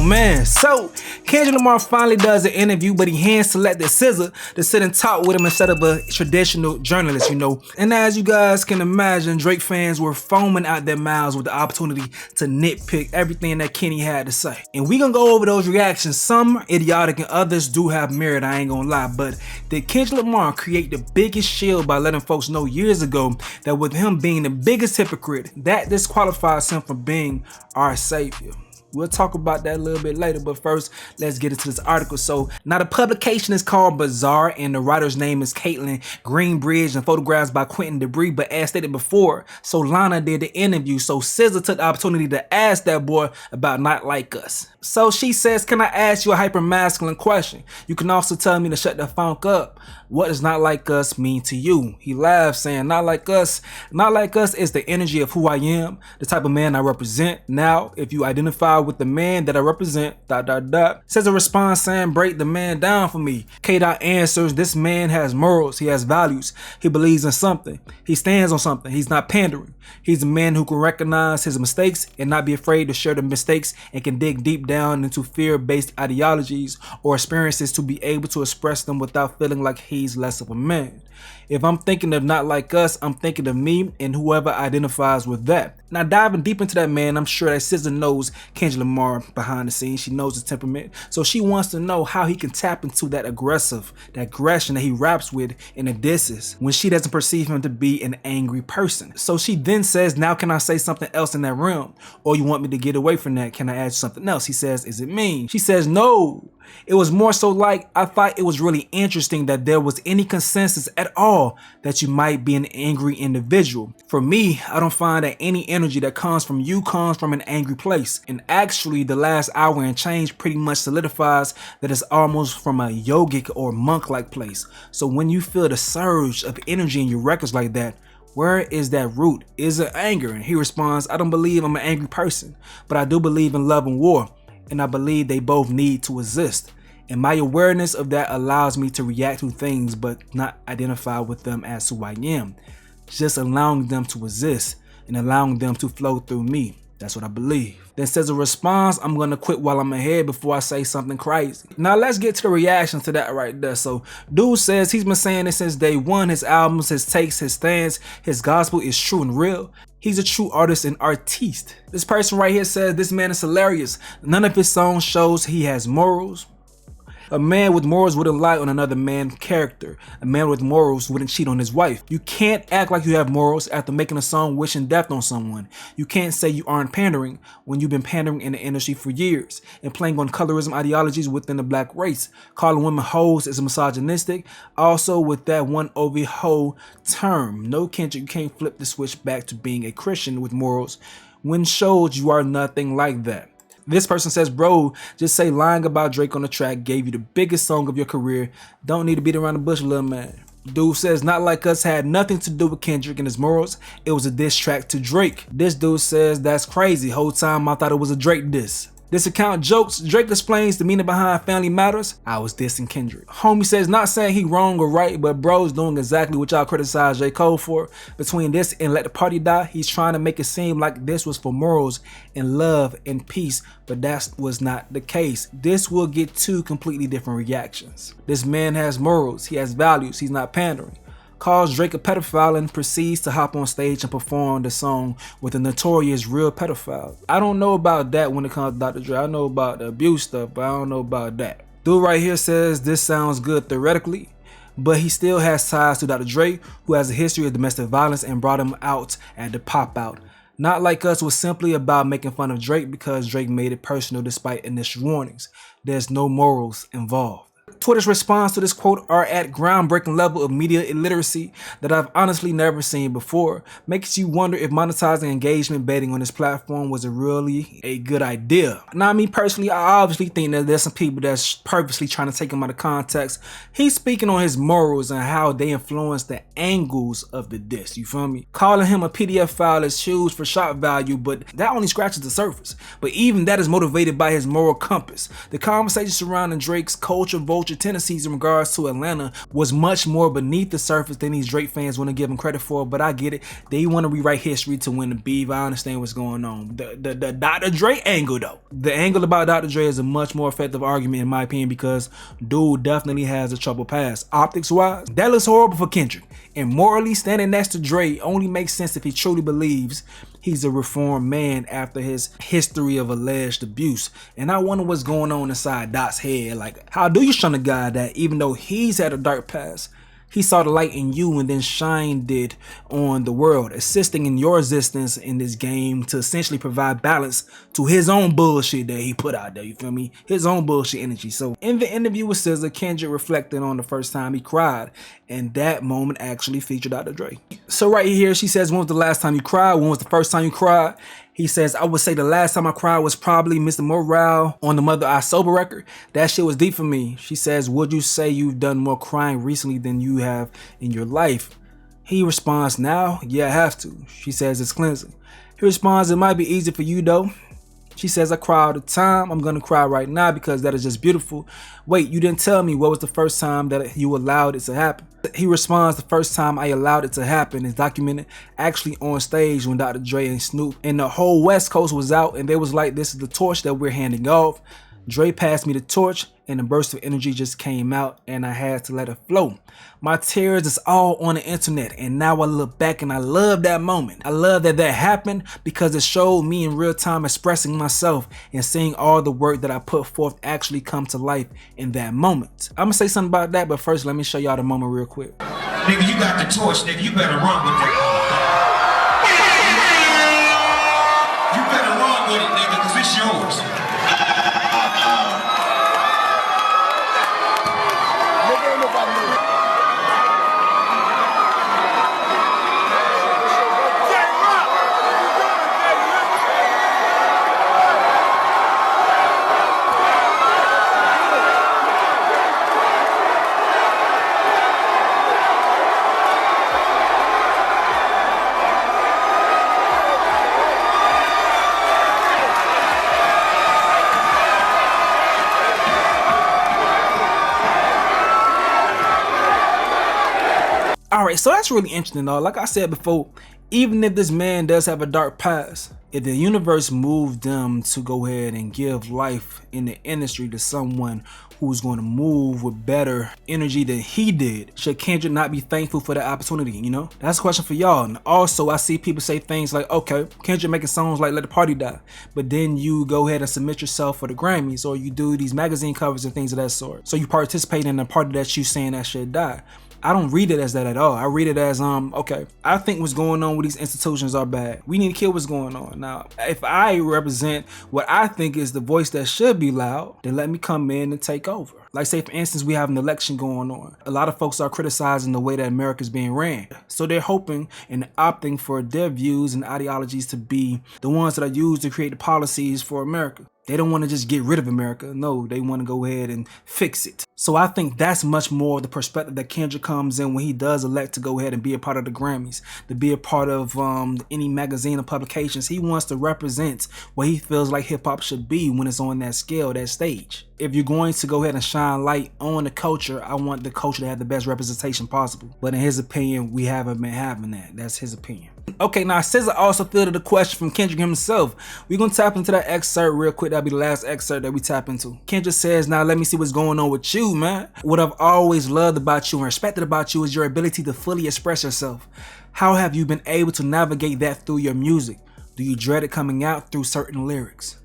Oh man, so Kendrick Lamar finally does an interview, but he hand-selected SZA to sit and talk with him instead of a traditional journalist, you know. And as you guys can imagine, Drake fans were foaming out their mouths with the opportunity to nitpick everything that Kenny had to say. And we gonna go over those reactions. Some idiotic and others do have merit, I ain't gonna lie. But did Kendrick Lamar create the biggest shield by letting folks know years ago that with him being the biggest hypocrite, that disqualifies him from being our savior? We'll talk about that a little bit later, but first, let's get into this article. So, now the publication is called Bizarre, and the writer's name is Caitlin Greenbridge, and photographs by Quentin Debris. But as stated before, Solana did the interview, so SZA took the opportunity to ask that boy about Not Like Us. So she says, can I ask you a hyper-masculine question? You can also tell me to shut the funk up. What does Not Like Us mean to you? He laughs, saying, Not Like Us is the energy of who I am, the type of man I represent. Now, if you identify with the man that I represent, SZA responds saying, break the man down for me. K-Dot answers, this man has morals, he has values, he believes in something, he stands on something, he's not pandering. He's a man who can recognize his mistakes and not be afraid to share the mistakes, and can dig deep down into fear-based ideologies or experiences to be able to express them without feeling like he's less of a man. If I'm thinking of Not Like Us, I'm thinking of me and whoever identifies with that. Now, diving deep into that man, I'm sure that SZA knows Kendrick Lamar behind the scenes. She knows his temperament, so she wants to know how he can tap into that aggression that he raps with in the disses when she doesn't perceive him to be an angry person. So she then says, now can I say something else in that realm? Or you want me to get away from that? Can I add something else? He says, is it mean? She says, no. It was more so like, I thought it was really interesting that there was any consensus at all that you might be an angry individual. For me, I don't find that any energy that comes from you comes from an angry place. And actually, the last hour and change pretty much solidifies that it's almost from a yogic or monk-like place. So when you feel the surge of energy in your records like that, where is that root? Is it anger? And he responds, I don't believe I'm an angry person, but I do believe in love and war. And I believe they both need to exist. And my awareness of that allows me to react to things but not identify with them as who I am. Just allowing them to exist and allowing them to flow through me. That's what I believe. Then SZA response, I'm gonna quit while I'm ahead before I say something crazy. Now let's get to the reaction to that right there. So dude says he's been saying this since day one. His albums, his takes, his stance, his gospel is true and real. He's a true artist and artiste. This person right here says this man is hilarious. None of his songs shows he has morals. A man with morals wouldn't lie on another man's character. A man with morals wouldn't cheat on his wife. You can't act like you have morals after making a song wishing death on someone. You can't say you aren't pandering when you've been pandering in the industry for years and playing on colorism ideologies within the black race. Calling women hoes is misogynistic. Also with that one over hoe term. No, Kendrick, you can't flip the switch back to being a Christian with morals when showed you are nothing like that. This person says, bro, just say lying about Drake on the track gave you the biggest song of your career. Don't need to beat around the bush, little man. Dude says Not Like Us had nothing to do with Kendrick and his morals. It was a diss track to Drake. This dude says that's crazy. Whole time I thought it was a Drake diss. This account jokes, Drake explains the meaning behind Family Matters. I was dissing Kendrick. Homie says, not saying he wrong or right, but bro's doing exactly what y'all criticize J. Cole for. Between this and Let the Party Die, he's trying to make it seem like this was for morals and love and peace, but that was not the case. This will get two completely different reactions. This man has morals, he has values, he's not pandering. Calls Drake a pedophile and proceeds to hop on stage and perform the song with a notorious real pedophile. I don't know about that when it comes to Dr. Dre. I know about the abuse stuff, but I don't know about that. Dude right here says this sounds good theoretically, but he still has ties to Dr. Dre, who has a history of domestic violence and brought him out at the pop out. Not Like Us was simply about making fun of Drake because Drake made it personal despite initial warnings. There's no morals involved. Twitter's response to this quote are at groundbreaking level of media illiteracy that I've honestly never seen before. Makes you wonder if monetizing engagement baiting on this platform was really a good idea. Now, me personally, I obviously think that there's some people that's purposely trying to take him out of context. He's speaking on his morals and how they influence the angles of the diss, you feel me? Calling him a PDF file is huge for shock value, but that only scratches the surface. But even that is motivated by his moral compass. The conversation surrounding Drake's culture, culture tendencies in regards to Atlanta was much more beneath the surface than these Drake fans want to give him credit for. But I get it. They want to rewrite history to win the beef. I understand what's going on. The Dr. Dre angle though. The angle about Dr. Dre is a much more effective argument in my opinion because dude definitely has a troubled past. Optics wise, that looks horrible for Kendrick. And morally, standing next to Dre only makes sense if he truly believes he's a reformed man after his history of alleged abuse. And I wonder what's going on inside Dot's head. Like, how do you shun a guy that even though he's had a dark past, he saw the light in you and then shined it on the world, assisting in your existence in this game to essentially provide balance to his own bullshit that he put out there, you feel me? His own bullshit energy. So in the interview with SZA, Kendrick reflected on the first time he cried, and that moment actually featured Dr. Dre. So right here, she says, when was the last time you cried? When was the first time you cried? He says, I would say the last time I cried was probably Mr. Morale on the Mother I Sober record. That shit was deep for me. She says, would you say you've done more crying recently than you have in your life? He responds, now, yeah, I have to. She says, it's cleansing. He responds, it might be easy for you though. She says, I cry all the time. I'm gonna cry right now because that is just beautiful. Wait, you didn't tell me what was the first time that you allowed it to happen. He responds, the first time I allowed it to happen is documented actually on stage when Dr. Dre and Snoop and the whole West Coast was out and they was like, this is the torch that we're handing off. Dre passed me the torch and a burst of energy just came out and I had to let it flow. My tears is all on the internet and now I look back and I love that moment. I love that that happened because it showed me in real time expressing myself and seeing all the work that I put forth actually come to life in that moment. I'm gonna say something about that, but first let me show y'all the moment real quick. Nigga, you got the torch, nigga, you better run with that. You better run with it, nigga, cause it's yours. Alright, so that's really interesting though. Like I said before, even if this man does have a dark past, if the universe moved them to go ahead and give life in the industry to someone who's going to move with better energy than he did, should Kendrick not be thankful for the opportunity, you know? That's a question for y'all. And also, I see people say things like, okay, Kendrick making songs like Let the Party Die, but then you go ahead and submit yourself for the Grammys, or you do these magazine covers and things of that sort. So you participate in a party that you saying that should die. I don't read it as that at all. I read it as, okay, I think what's going on with these institutions are bad. We need to kill what's going on. Now, if I represent what I think is the voice that should be loud, then let me come in and take over. Like say for instance, we have an election going on. A lot of folks are criticizing the way that America's being ran. So they're hoping and opting for their views and ideologies to be the ones that are used to create the policies for America. They don't want to just get rid of America. No, they want to go ahead and fix it. So I think that's much more the perspective that Kendrick comes in when he does elect to go ahead and be a part of the Grammys, to be a part of any magazine or publications. He wants to represent what he feels like hip hop should be when it's on that scale, that stage. If you're going to go ahead and shine light on the culture, I want the culture to have the best representation possible. But in his opinion, we haven't been having that. That's his opinion. Okay, now SZA also fielded a question from Kendrick himself. We're gonna tap into that excerpt real quick. That'll be the last excerpt that we tap into. Kendrick says, now let me see what's going on with you, man. What I've always loved about you and respected about you is your ability to fully express yourself. How have you been able to navigate that through your music? Do you dread it coming out through certain lyrics?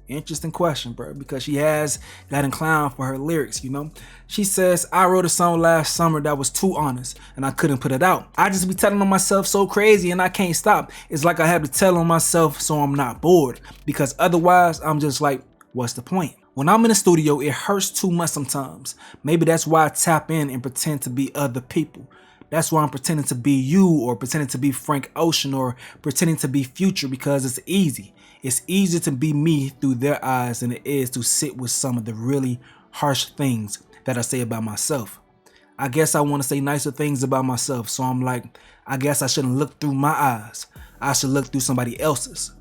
Interesting question, bro, because she has got inclined for her lyrics, you know? She says, I wrote a song last summer that was too honest and I couldn't put it out. I just be telling on myself so crazy and I can't stop. It's like I have to tell on myself so I'm not bored, because otherwise I'm just like, what's the point? When I'm in the studio, it hurts too much sometimes. Maybe that's why I tap in and pretend to be other people. That's why I'm pretending to be you, or pretending to be Frank Ocean, or pretending to be Future, because it's easy. It's easier to be me through their eyes than it is to sit with some of the really harsh things that I say about myself. I guess I want to say nicer things about myself, so I'm like, I guess I shouldn't look through my eyes. I should look through somebody else's.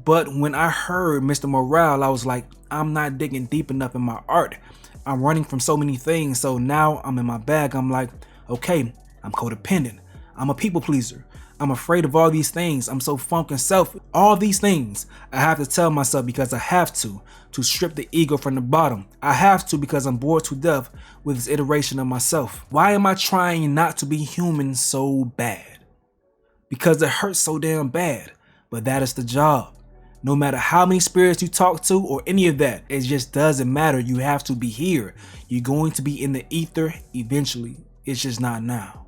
But when I heard Mr. Morale, I was like, I'm not digging deep enough in my art. I'm running from so many things. So now I'm in my bag. I'm like, okay, I'm codependent. I'm a people pleaser. I'm afraid of all these things. I'm so fucking selfish. All these things I have to tell myself because I have to strip the ego from the bottom. I have to because I'm bored to death with this iteration of myself. Why am I trying not to be human so bad? Because it hurts so damn bad. But that is the job. No matter how many spirits you talk to or any of that, it just doesn't matter. You have to be here. You're going to be in the ether eventually. It's just not now.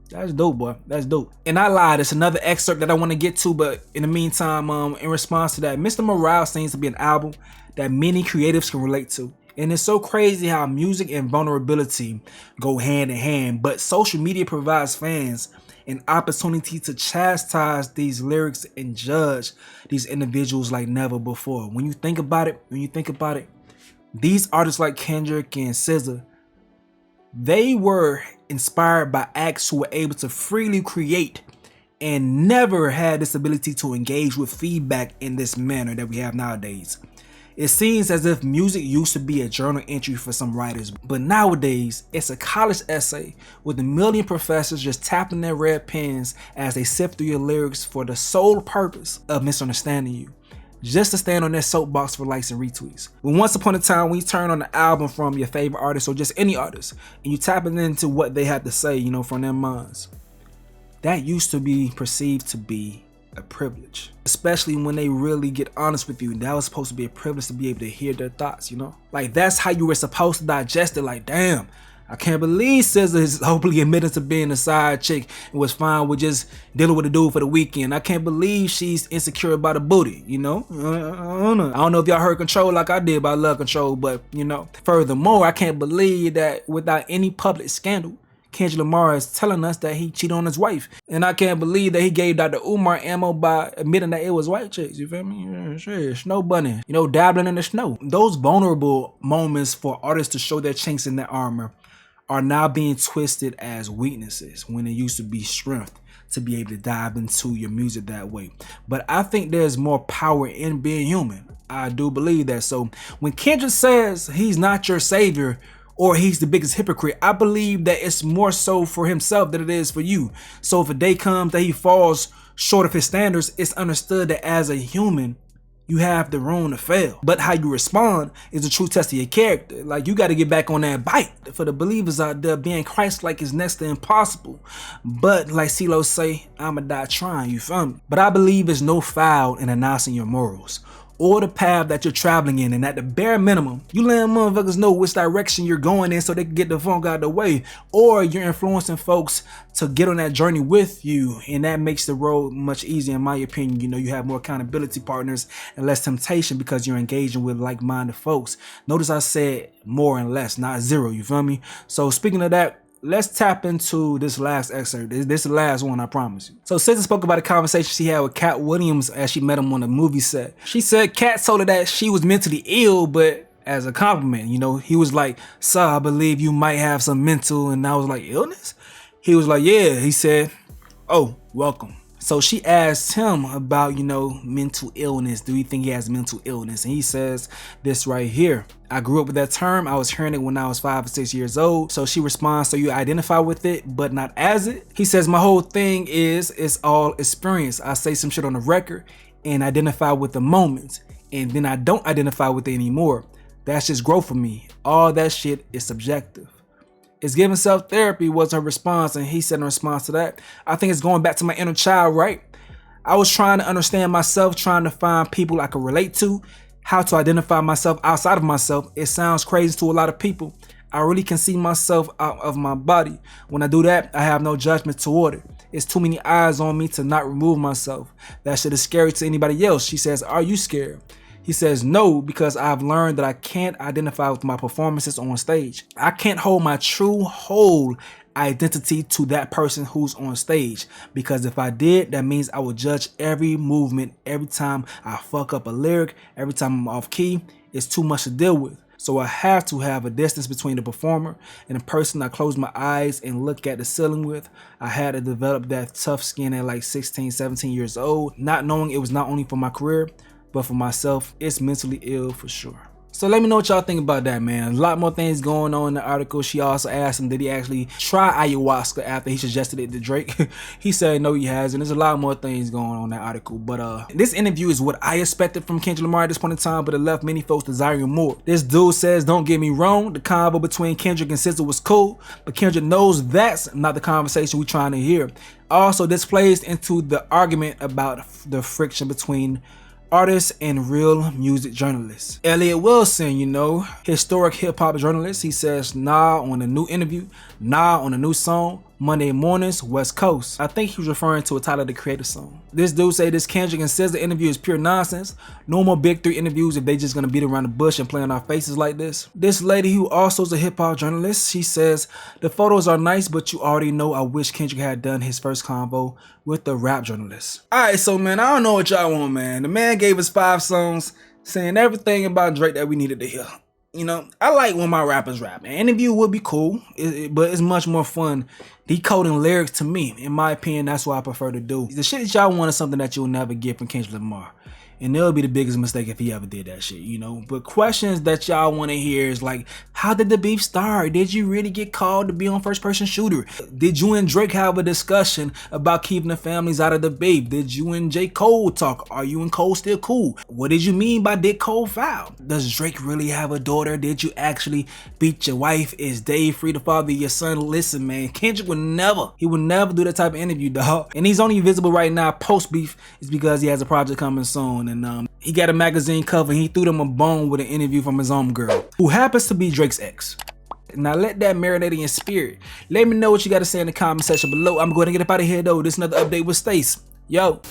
That's dope, boy. That's dope. And I lied. It's another excerpt that I want to get to, but in the meantime, in response to that, Mr. Morale seems to be an album that many creatives can relate to. And it's so crazy how music and vulnerability go hand in hand, but social media provides fans an opportunity to chastise these lyrics and judge these individuals like never before. When you think about it, these artists like Kendrick and SZA, they were inspired by acts who were able to freely create and never had this ability to engage with feedback in this manner that we have nowadays. It seems as if music used to be a journal entry for some writers, but nowadays it's a college essay with a million professors just tapping their red pens as they sift through your lyrics for the sole purpose of misunderstanding you, just to stand on their soapbox for likes and retweets. When once upon a time we turn on the album from your favorite artist or just any artist and you tapping into what they had to say, from their minds, that used to be perceived to be a privilege, especially when they really get honest with you. That was supposed to be a privilege to be able to hear their thoughts, like that's how you were supposed to digest it. Like, damn, I can't believe SZA is openly admitting to being a side chick and was fine with just dealing with a dude for the weekend. I can't believe she's insecure about a booty, I don't know if y'all heard Control like I did, but I love Control. But furthermore, I can't believe that without any public scandal, Kendrick Lamar is telling us that he cheated on his wife. And I can't believe that he gave Dr. Umar ammo by admitting that it was white chicks, you feel me? Snow bunny, dabbling in the snow. Those vulnerable moments for artists to show their chinks in their armor are now being twisted as weaknesses when it used to be strength to be able to dive into your music that way. But I think there's more power in being human. I do believe that. So when Kendrick says he's not your savior, or he's the biggest hypocrite, I believe that it's more so for himself than it is for you. So if a day comes that he falls short of his standards, it's understood that as a human, you have the room to fail. But how you respond is a true test of your character. Like, you got to get back on that bike. For the believers out there, being Christ-like is next to impossible. But like CeeLo say, I'ma die trying, you feel me? But I believe there's no foul in announcing your morals or the path that you're traveling in, and at the bare minimum, you letting motherfuckers know which direction you're going in so they can get the funk out of the way, or you're influencing folks to get on that journey with you, and that makes the road much easier in my opinion. You have more accountability partners and less temptation because you're engaging with like-minded folks. Notice I said more and less, not zero, you feel me? So speaking of that, let's tap into this last excerpt. This is the last one, I promise you. So SZA spoke about a conversation she had with Cat Williams as she met him on a movie set. She said Cat told her that she was mentally ill, but as a compliment, he was like, "Sir, I believe you might have some mental," and I was like, "Illness?" He was like, "Yeah." He said, "Oh, welcome." So she asked him about, mental illness. Do you think he has mental illness? And he says this right here. "I grew up with that term. I was hearing it when I was 5 or 6 years old." So she responds, "So you identify with it, but not as it?" He says, "My whole thing is, it's all experience. I say some shit on the record and identify with the moment, and then I don't identify with it anymore. That's just growth for me. All that shit is subjective." It's giving self-therapy was her response, and he said in response to that, "I think it's going back to my inner child, right? I was trying to understand myself, trying to find people I could relate to, how to identify myself outside of myself. It sounds crazy to a lot of people. I really can see myself out of my body. When I do that, I have no judgment toward it. It's too many eyes on me to not remove myself. That shit is scary to anybody else." She says, "Are you scared?" He says, "No, because I've learned that I can't identify with my performances on stage. I can't hold my true whole identity to that person who's on stage, because if I did, that means I would judge every movement, every time I fuck up a lyric, every time I'm off key. It's too much to deal with. So I have to have a distance between the performer and the person I close my eyes and look at the ceiling with. I had to develop that tough skin at like 16, 17 years old, not knowing it was not only for my career, but for myself. It's mentally ill for sure." So let me know what y'all think about that, man. A lot more things going on in the article. She also asked him, did he actually try ayahuasca after he suggested it to Drake? He said no, he hasn't. There's a lot more things going on in that article. But this interview is what I expected from Kendrick Lamar at this point in time, but it left many folks desiring more. This dude says, don't get me wrong, the convo between Kendrick and SZA was cool, but Kendrick knows that's not the conversation we're trying to hear. Also, this plays into the argument about the friction between artists and real music journalists. Elliot Wilson, you know, historic hip-hop journalist, he says nah on a new interview, nah on a new song, Monday mornings, West Coast. I think he was referring to a Tyler the Creator song. This dude say this Kendrick and SZA interview is pure nonsense. No more big three interviews if they just gonna beat around the bush and play on our faces like this. This lady who also is a hip-hop journalist, she says the photos are nice, but you already know I wish Kendrick had done his first convo with the rap journalist. Alright, so man, I don't know what y'all want, man. The man gave us 5 songs saying everything about Drake that we needed to hear. You know, I like when my rappers rap. An interview would be cool, but it's much more fun decoding lyrics to me. In my opinion, that's what I prefer to do. The shit that y'all want is something that you'll never get from Kendrick Lamar. And it'll be the biggest mistake if he ever did that shit, you know. But questions that y'all want to hear is like, how did the beef start? Did you really get called to be on first person shooter? Did you and Drake have a discussion about keeping the families out of the beef? Did you and J. Cole talk? Are you and Cole still cool? What did you mean by did Cole foul? Does Drake really have a daughter? Did you actually beat your wife? Is Dave free to father your son? Listen, man, Kendrick would never do that type of interview, dog. And he's only visible right now post beef is because he has a project coming soon. And he got a magazine cover and he threw them a bone with an interview from his own girl, who happens to be Drake's ex. Now let that marinate in your spirit. Let me know what you got to say in the comment section below. I'm going to get up out of here though. This is another update with Stace. Yo.